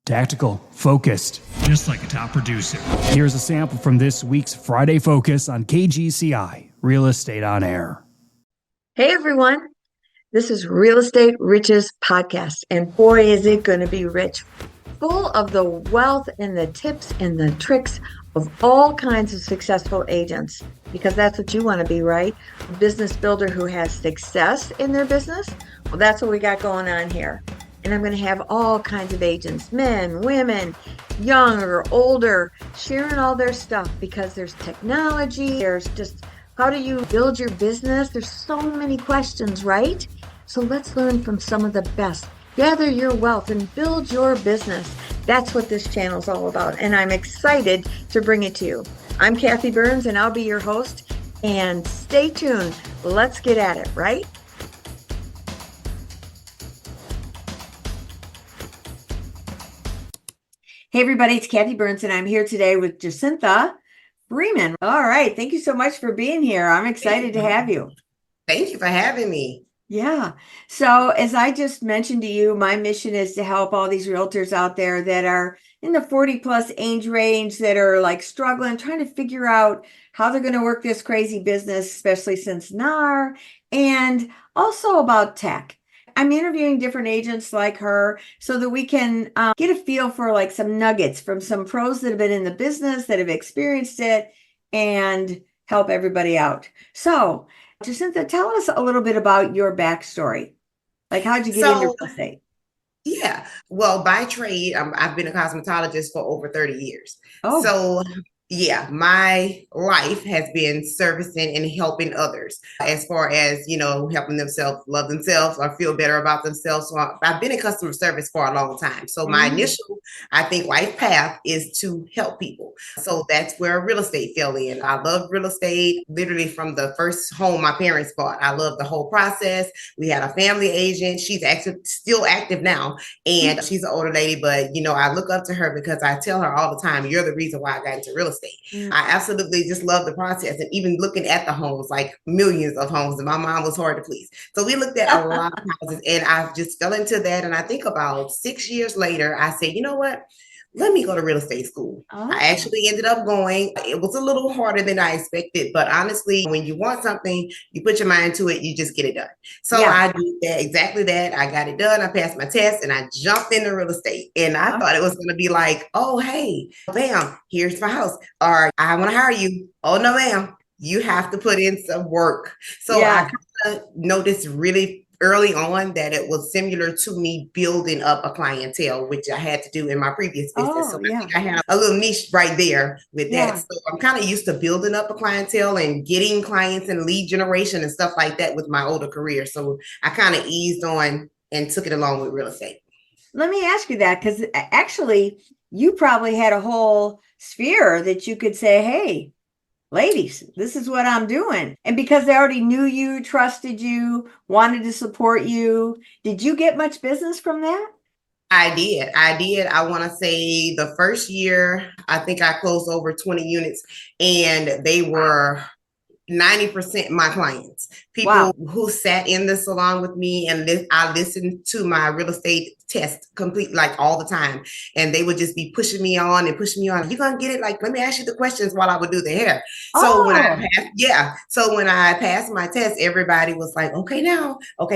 Tactical, focused, just like a top producer. Here's a sample from this week's Friday Focus on KGCI, Real Estate on Air. Hey everyone, this is Real Estate Riches Podcast, and boy is it going to be rich, full of the wealth and the tips and the tricks of all kinds of successful agents, because that's what you want to be, right? A business builder who has success in their business. Well, that's what we got going on here. And I'm going to have all kinds of agents, men, women, young or older, sharing all their stuff, because there's technology, there's just how do you build your business? There's so many questions, right? So let's learn from some of the best. Gather your wealth and build your business. That's what this channel is all about, and I'm excited to bring it to you. I'm Kathy Burns, and I'll be your host. And stay tuned. Let's get at it, right? Hey everybody, it's Kathy Burns, and I'm here today with Jacintha Freeman. All right, thank you so much for being here. I'm excited to have you. Thank you for having me. Yeah. So as I just mentioned to you, my mission is to help all these realtors out there that are in the 40 plus age range, that are like struggling, trying to figure out how they're going to work this crazy business, especially since NAR, and also about tech. I'm interviewing different agents like her so that we can get a feel for like some nuggets from some pros that have been in the business, that have experienced it, and help everybody out. So, Jacintha, tell us a little bit about your backstory. Like, how'd you get into real estate? Yeah, well, by trade, I've been a cosmetologist for over 30 years. Oh. So yeah, my life has been servicing and helping others as far as, helping themselves love themselves or feel better about themselves. So I've been in customer service for a long time. So my initial, I think, life path is to help people. So that's where real estate fell in. I love real estate literally from the first home my parents bought. I love the whole process. We had a family agent. She's actually still active now, and she's an older lady, but I look up to her because I tell her all the time, you're the reason why I got into real estate. I absolutely just love the process, and even looking at the homes, like millions of homes, and my mom was hard to please. So we looked at a lot of houses, and I just fell into that. And I think about 6 years later, I said, you know what? Let me go to real estate school. Oh. I actually ended up going. It was a little harder than I expected, but honestly, when you want something, you put your mind to it, you just get it done. So yeah. I did that, exactly that. I got it done. I passed my test and I jumped into real estate. And I thought it was going to be like, oh, hey, bam, here's my house. Or I want to hire you. Oh, no, ma'am. You have to put in some work. So I kind of noticed really early on that it was similar to me building up a clientele, which I had to do in my previous business. So I think I have a little niche right there with that. So I'm kind of used to building up a clientele and getting clients and lead generation and stuff like that with my older career. So I kind of eased on and took it along with real estate. Let me ask you that, because actually you probably had a whole sphere that you could say, hey, ladies, this is what I'm doing. And because they already knew you, trusted you, wanted to support you, did you get much business from that? I did. I want to say the first year, I think I closed over 20 units, and they were 90% my clients, people who sat in the salon with me, and I listened to my real estate test complete, like all the time. And they would just be pushing me on. You're going to get it. Like, let me ask you the questions while I would do the hair. So when I passed my test, everybody was like, okay,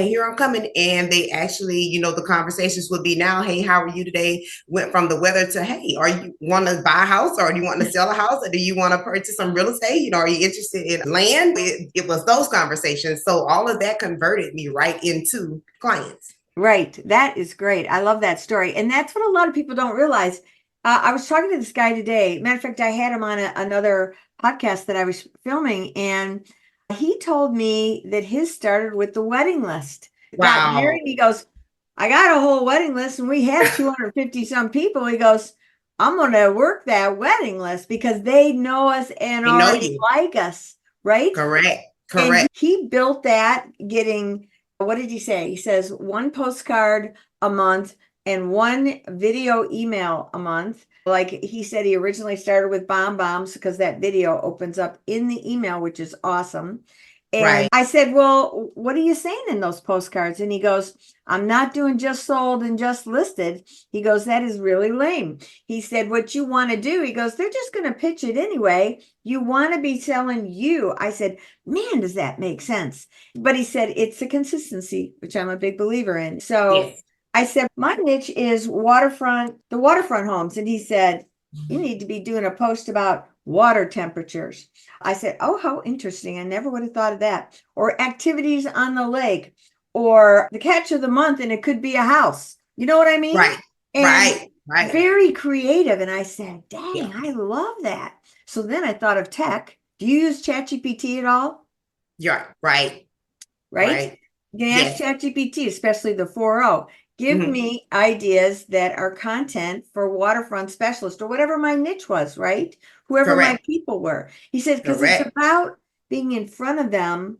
here I'm coming. And they actually, the conversations would be now, hey, how are you today? Went from the weather to, hey, are you want to buy a house, or do you want to sell a house, or do you want to purchase some real estate? Are you interested in land? It was those conversations. So all of that converted me right into clients. Right. That is great. I love that story. And that's what a lot of people don't realize. I was talking to this guy today. Matter of fact, I had him on another podcast that I was filming, and he told me that his started with the wedding list. Got married, he goes, I got a whole wedding list, and we have 250 some people. He goes, I'm going to work that wedding list because they know us and already like us. Right? Correct. And he built that getting, what did he say? He says 1 postcard a month and 1 video email a month. Like he said, he originally started with bombs because that video opens up in the email, which is awesome. And I said, well, what are you saying in those postcards? And he goes, I'm not doing just sold and just listed. He goes, that is really lame. He said, what you want to do, he goes, they're just going to pitch it anyway. You want to be selling you. I said, man, does that make sense? But he said, it's a consistency, which I'm a big believer in. So I said, my niche is the waterfront homes. And he said, you need to be doing a post about water temperatures. I said, oh, how interesting. I never would have thought of that. Or activities on the lake, or the catch of the month, and it could be a house. You know what I mean? And very creative. And I said, dang, I love that. So then I thought of tech. Do you use ChatGPT at all? Yeah, right. You can ask ChatGPT, especially the 4.0. Give me ideas that are content for waterfront specialist or whatever my niche was, right? Whoever my people were. He said, because it's about being in front of them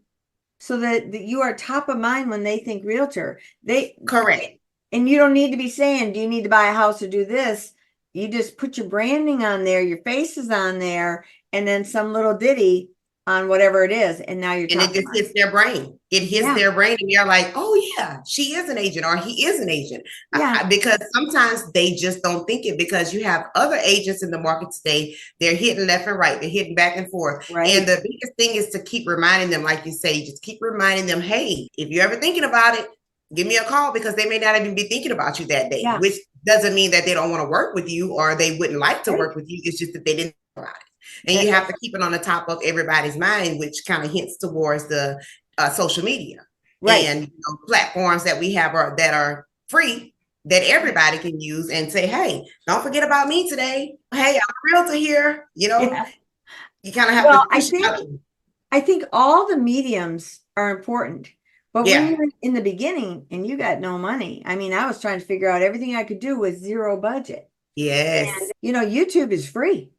so that you are top of mind when they think realtor. And you don't need to be saying, do you need to buy a house or do this? You just put your branding on there, your face is on there, and then some little ditty on whatever it is, and now you're and it just hits their brain. It hits their brain, and you're like, "Oh yeah, she is an agent, or he is an agent." Because sometimes they just don't think it. Because you have other agents in the market today. They're hitting left and right. They're hitting back and forth. And the biggest thing is to keep reminding them, like you say, just keep reminding them, "Hey, if you're ever thinking about it, give me a call," because they may not even be thinking about you that day. Which doesn't mean that they don't want to work with you or they wouldn't like to work with you. It's just that they didn't think about it. And you have to keep it on the top of everybody's mind, which kind of hints towards the social media and platforms that we have that are free that everybody can use and say, hey, don't forget about me today. Hey, I'm a realtor here. You know, you kind of have to push it out. I think all the mediums are important. But when you're in the beginning and you got no money, I mean, I was trying to figure out everything I could do with zero budget. And, YouTube is free.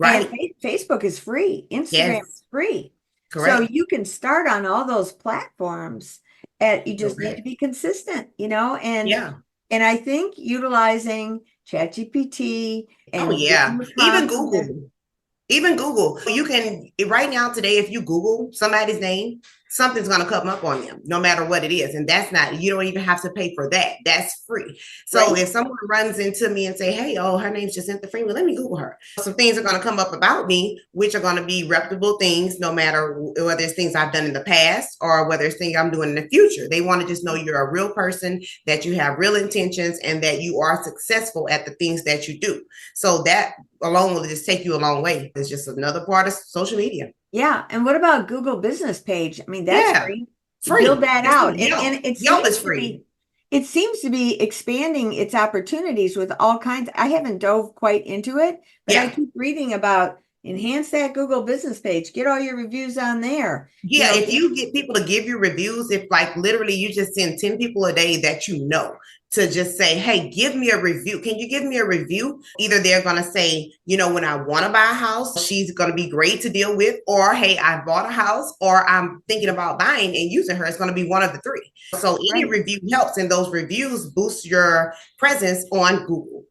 And Facebook is free. Instagram is free. So you can start on all those platforms. You just need to be consistent, and I think utilizing ChatGPT and even Google, you can right now today, if you Google somebody's name, something's going to come up on them, no matter what it is. And that's not, you don't even have to pay for that. That's free. So if someone runs into me and say, hey, oh, her name's Jacintha Freeman, let me Google her. Some things are going to come up about me, which are going to be reputable things, no matter whether it's things I've done in the past or whether it's things I'm doing in the future. They want to just know you're a real person, that you have real intentions, and that you are successful at the things that you do. So that alone will just take you a long way. It's just another part of social media. Yeah. And what about Google business page? I mean, that's free. Build that out. And Yelp is free. It seems to be expanding its opportunities with all kinds. I haven't dove quite into it, but I keep reading about enhance that Google business page. Get all your reviews on there. If you get people to give you reviews, if like literally you just send 10 people a day that you know to just say, hey, give me a review. Can you give me a review? Either they're going to say, when I want to buy a house, she's going to be great to deal with, or, hey, I bought a house, or I'm thinking about buying and using her. It's going to be one of the three. So any review helps, and those reviews boost your presence on Google,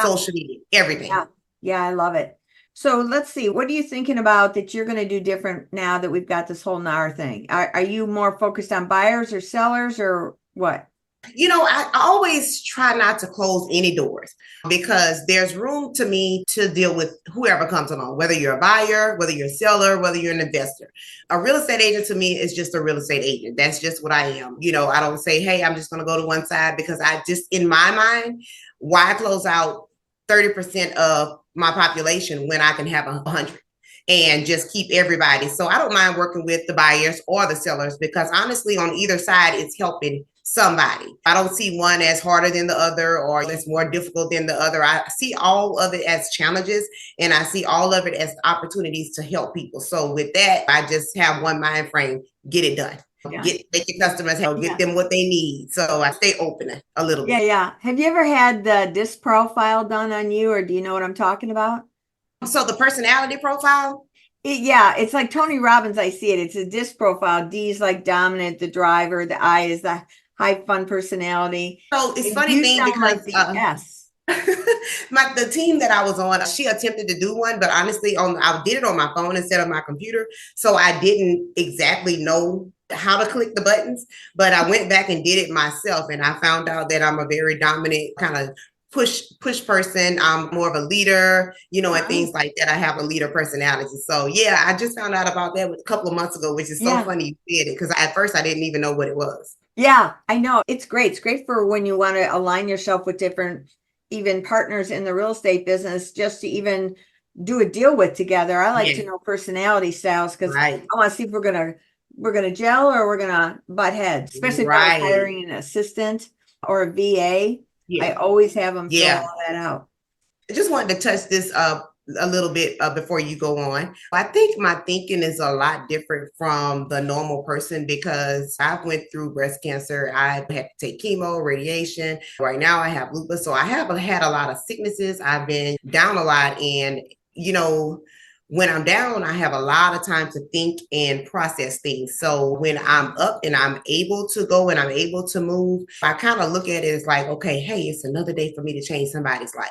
social media, everything. Yeah, I love it. So let's see, what are you thinking about that you're going to do different now that we've got this whole NAR thing? Are you more focused on buyers or sellers or what? I always try not to close any doors because there's room to me to deal with whoever comes along, whether you're a buyer, whether you're a seller, whether you're an investor. A real estate agent to me is just a real estate agent. That's just what I am. I don't say, hey, I'm just going to go to one side, because I just, in my mind, why close out 30% of my population when I can have 100 and just keep everybody. So I don't mind working with the buyers or the sellers, because honestly, on either side, it's helping somebody. I don't see one as harder than the other or that's more difficult than the other. I see all of it as challenges, and I see all of it as opportunities to help people. So with that, I just have one mind frame: get it done. Make your customers help, get them what they need. So I stay open a little bit. Yeah. Have you ever had the DISC profile done on you, or do you know what I'm talking about? So the personality profile? It's like Tony Robbins. I see it. It's a DISC profile. D is like dominant, the driver. The I is the high fun personality. So it's funny thing because like the S. the team that I was on, she attempted to do one, but honestly, I did it on my phone instead of my computer. So I didn't exactly know how to click the buttons, but I went back and did it myself. And I found out that I'm a very dominant kind of push person. I'm more of a leader, and things like that. I have a leader personality. So yeah, I just found out about that a couple of months ago, which is so funny you did it, because at first I didn't even know what it was. Yeah, I know. It's great. It's great for when you want to align yourself with different, even partners in the real estate business, just to even do a deal with together. I like to know personality styles, because I want to see if we're gonna gel or we're gonna butt heads, especially if I was hiring an assistant or a VA. I always have them fill all that out. I just wanted to touch this up a little bit before you go on. I think my thinking is a lot different from the normal person, because I went through breast cancer. I had to take chemo, radiation. Right now I have lupus. So I have had a lot of sicknesses. I've been down a lot. And, when I'm down, I have a lot of time to think and process things. So when I'm up and I'm able to go and I'm able to move, I kind of look at it as like, okay, hey, it's another day for me to change somebody's life.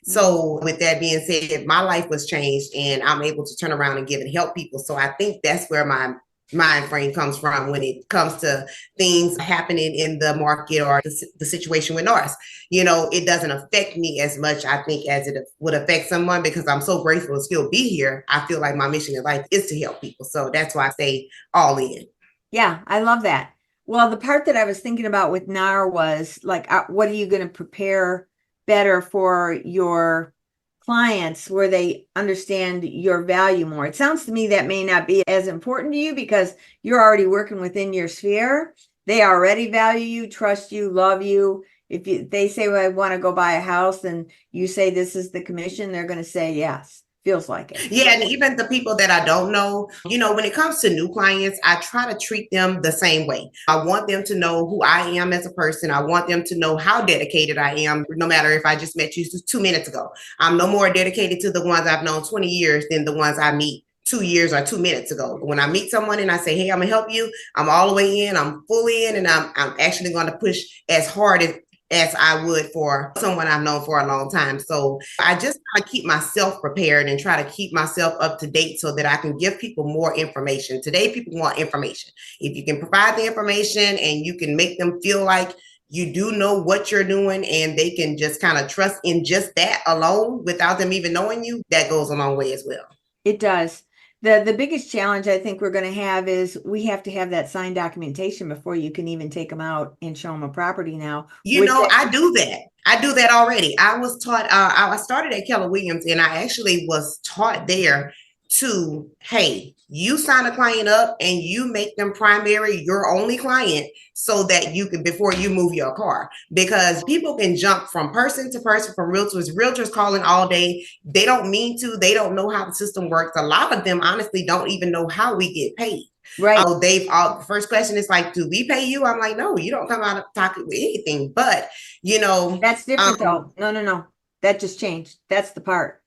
So with that being said, my life was changed and I'm able to turn around and give and help people. So I think that's where my mind frame comes from when it comes to things happening in the market or the situation with NARS. It doesn't affect me as much, I think, as it would affect someone, because I'm so grateful to still be here. I feel like my mission in life is to help people. So that's why I stay all in. Yeah, I love that. Well, the part that I was thinking about with NAR was like, what are you going to prepare better for your clients where they understand your value more? It sounds to me that may not be as important to you because you're already working within your sphere. They already value you, trust you, love you. If they say, well, I want to go buy a house, and you say this is the commission, they're going to say yes. Feels like it. Yeah. And even the people that I don't know, when it comes to new clients, I try to treat them the same way. I want them to know who I am as a person. I want them to know how dedicated I am, no matter if I just met you 2 minutes ago. I'm no more dedicated to the ones I've known 20 years than the ones I meet 2 years or 2 minutes ago. When I meet someone and I say, hey, I'm gonna help you, I'm all the way in, I'm fully in, and I'm actually going to push as hard as I would for someone I've known for a long time. So I just try to keep myself prepared and try to keep myself up to date so that I can give people more information. Today, people want information. If you can provide the information and you can make them feel like you do know what you're doing and they can just kind of trust in just that alone without them even knowing you, that goes a long way as well. It does. The biggest challenge I think we're going to have is we have to have that signed documentation before you can even take them out and show them a property now. I do that. I do that already. I was taught, I started at Keller Williams, and I actually was taught there to, hey, you sign a client up and you make them primary, your only client, so that you can, before you move your car, because people can jump from person to person, from realtors calling all day. They don't mean to, they don't know how the system works. A lot of them honestly don't even know how we get paid. Right. The first question is like, do we pay you? I'm like, no, you don't come out of pocket with anything, but that's different though. No. That just changed. That's the part.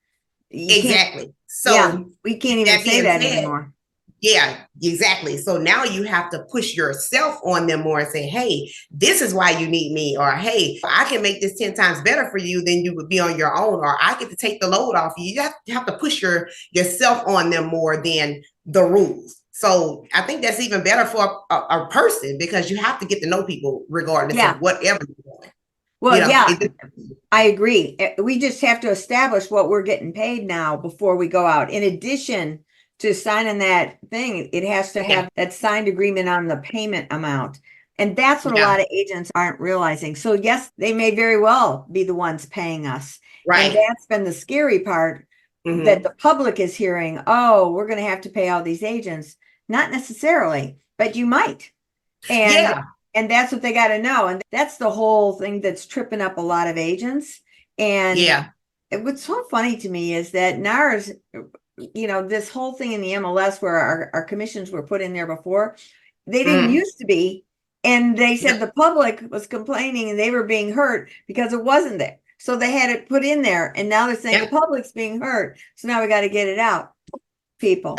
Exactly. So we can't even say that anymore. Yeah, exactly. So now you have to push yourself on them more and say, hey, this is why you need me. Or, hey, I can make this 10 times better for you than you would be on your own. Or I get to take the load off you. You have to push yourself on them more than the rules. So I think that's even better for a person, because you have to get to know people regardless of whatever you're doing. Well, I agree. We just have to establish what we're getting paid now before we go out. In addition to signing that thing, it has to have that signed agreement on the payment amount. And that's what a lot of agents aren't realizing. So yes, they may very well be the ones paying us. Right. And that's been the scary part, that the public is hearing, oh, we're going to have to pay all these agents. Not necessarily, but you might. And that's what they got to know. And that's the whole thing that's tripping up a lot of agents. And what's so funny to me is that NARS, this whole thing in the MLS where our commissions were put in there before, they didn't used to be. And they said the public was complaining and they were being hurt because it wasn't there. So they had it put in there. And now they're saying the public's being hurt. So now we got to get it out. People.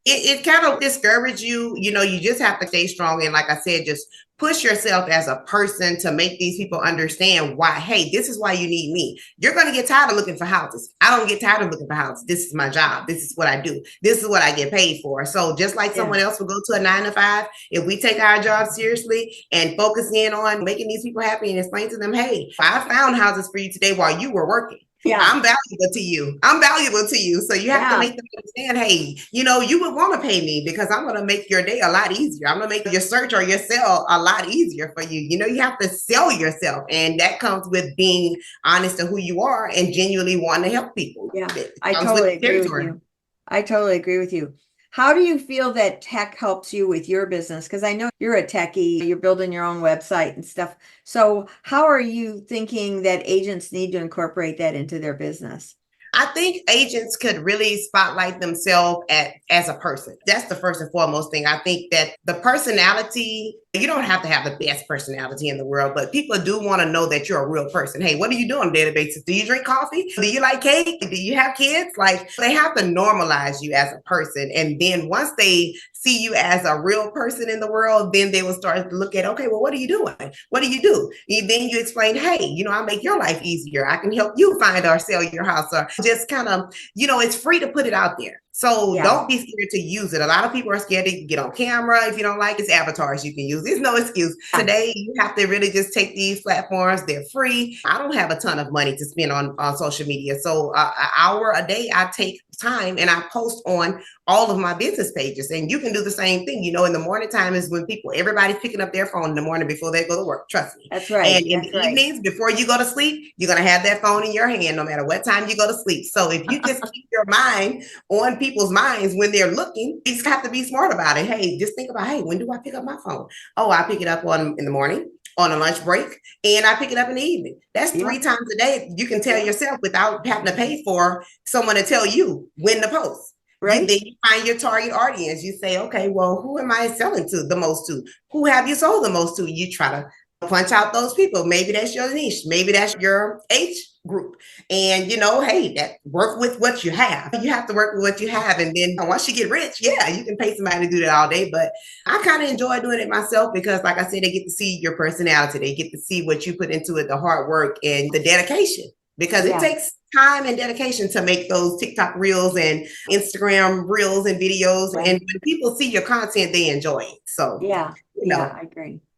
It kind of discourages you. You just have to stay strong. And like I said, just push yourself as a person to make these people understand why, hey, this is why you need me. You're going to get tired of looking for houses. I don't get tired of looking for houses. This is my job. This is what I do. This is what I get paid for. So just like someone else will go to a 9 to 5, if we take our job seriously and focus in on making these people happy and explain to them, hey, I found houses for you today while you were working. Yeah. I'm valuable to you. I'm valuable to you. So you have to make them understand, hey, you would want to pay me because I'm going to make your day a lot easier. I'm going to make your search or your sell a lot easier for you. You have to sell yourself. And that comes with being honest to who you are and genuinely wanting to help people. Yeah, I totally agree with you. I totally agree with you. How do you feel that tech helps you with your business? Because I know you're a techie, you're building your own website and stuff. So how are you thinking that agents need to incorporate that into their business? I think agents could really spotlight themselves as a person. That's the first and foremost thing. I think that the personality, you don't have to have the best personality in the world, but people do want to know that you're a real person. Hey, what do you do on a daily basis? Do you drink coffee? Do you like cake? Do you have kids? Like, they have to normalize you as a person. And then once they see you as a real person in the world, then they will start to look at, okay, well, what are you doing? What do you do? And then you explain, hey, I'll make your life easier. I can help you find or sell your house, or just kind of, it's free to put it out there. So don't be scared to use it. A lot of people are scared to get on camera. If you don't like it's avatars you can use. There's no excuse. Today, you have to really just take these platforms. They're free. I don't have a ton of money to spend on social media. So an hour a day, I take time and I post on all of my business pages. And you can do the same thing. In the morning time is when everybody's picking up their phone in the morning before they go to work. Trust me. That's right. And in the evenings, before you go to sleep, you're going to have that phone in your hand no matter what time you go to sleep. So if you just keep your mind on people's minds when they're looking, you just have to be smart about it. Hey, just think about, hey, when do I pick up my phone? Oh, I pick it up in the morning, on a lunch break, and I pick it up in the evening. That's 3 times a day. You can tell yourself without having to pay for someone to tell you when to post. Right. And then you find your target audience. You say, okay, well, who am I selling to the most to? Who have you sold the most to? You try to punch out those people. Maybe that's your niche. Maybe that's your age group. And, hey, that work with what you have. You have to work with what you have. And then once you get rich, you can pay somebody to do that all day. But I kind of enjoy doing it myself because, like I said, they get to see your personality. They get to see what you put into it, the hard work and the dedication. Because it takes time and dedication to make those TikTok reels and Instagram reels and videos. Right. And when people see your content, they enjoy it. So,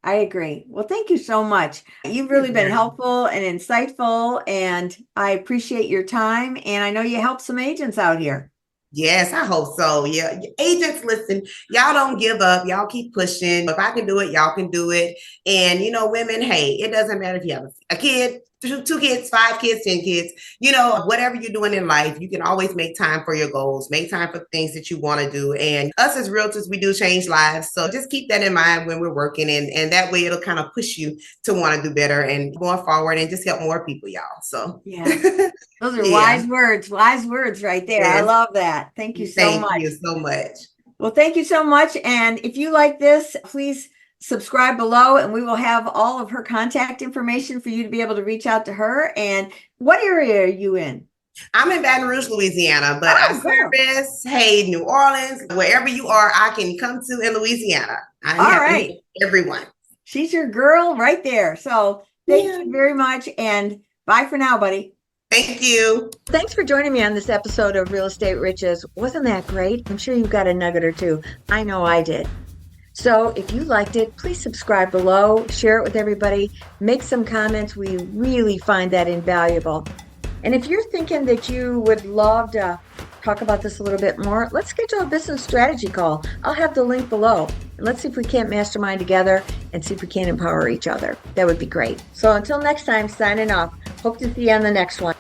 I agree. Well, thank you so much. You've really been helpful and insightful, and I appreciate your time. And I know you help some agents out here. Yes, I hope so. Yeah. Agents, listen, y'all don't give up. Y'all keep pushing. If I can do it, y'all can do it. And, women, hey, it doesn't matter if you have a kid, 2 kids, 5 kids, 10 kids, whatever you're doing in life, you can always make time for your goals, make time for things that you want to do. And us as realtors, we do change lives. So just keep that in mind when we're working. And that way it'll kind of push you to want to do better and going forward and just help more people, y'all. So those are wise words right there. Yes. I love that. Thank you so much. Thank you so much. Well, thank you so much. And if you like this, please subscribe below, and we will have all of her contact information for you to be able to reach out to her. And what area are you in? I'm in Baton Rouge, Louisiana, but I service, New Orleans, wherever you are, I can come to in Louisiana. I'm happy to everyone. She's your girl right there. So thank you very much. And bye for now, buddy. Thank you. Thanks for joining me on this episode of Real Estate Riches. Wasn't that great? I'm sure you got a nugget or two. I know I did. So if you liked it, please subscribe below, share it with everybody, make some comments. We really find that invaluable. And if you're thinking that you would love to talk about this a little bit more, let's schedule a business strategy call. I'll have the link below. And let's see if we can't mastermind together and see if we can empower each other. That would be great. So until next time, signing off. Hope to see you on the next one.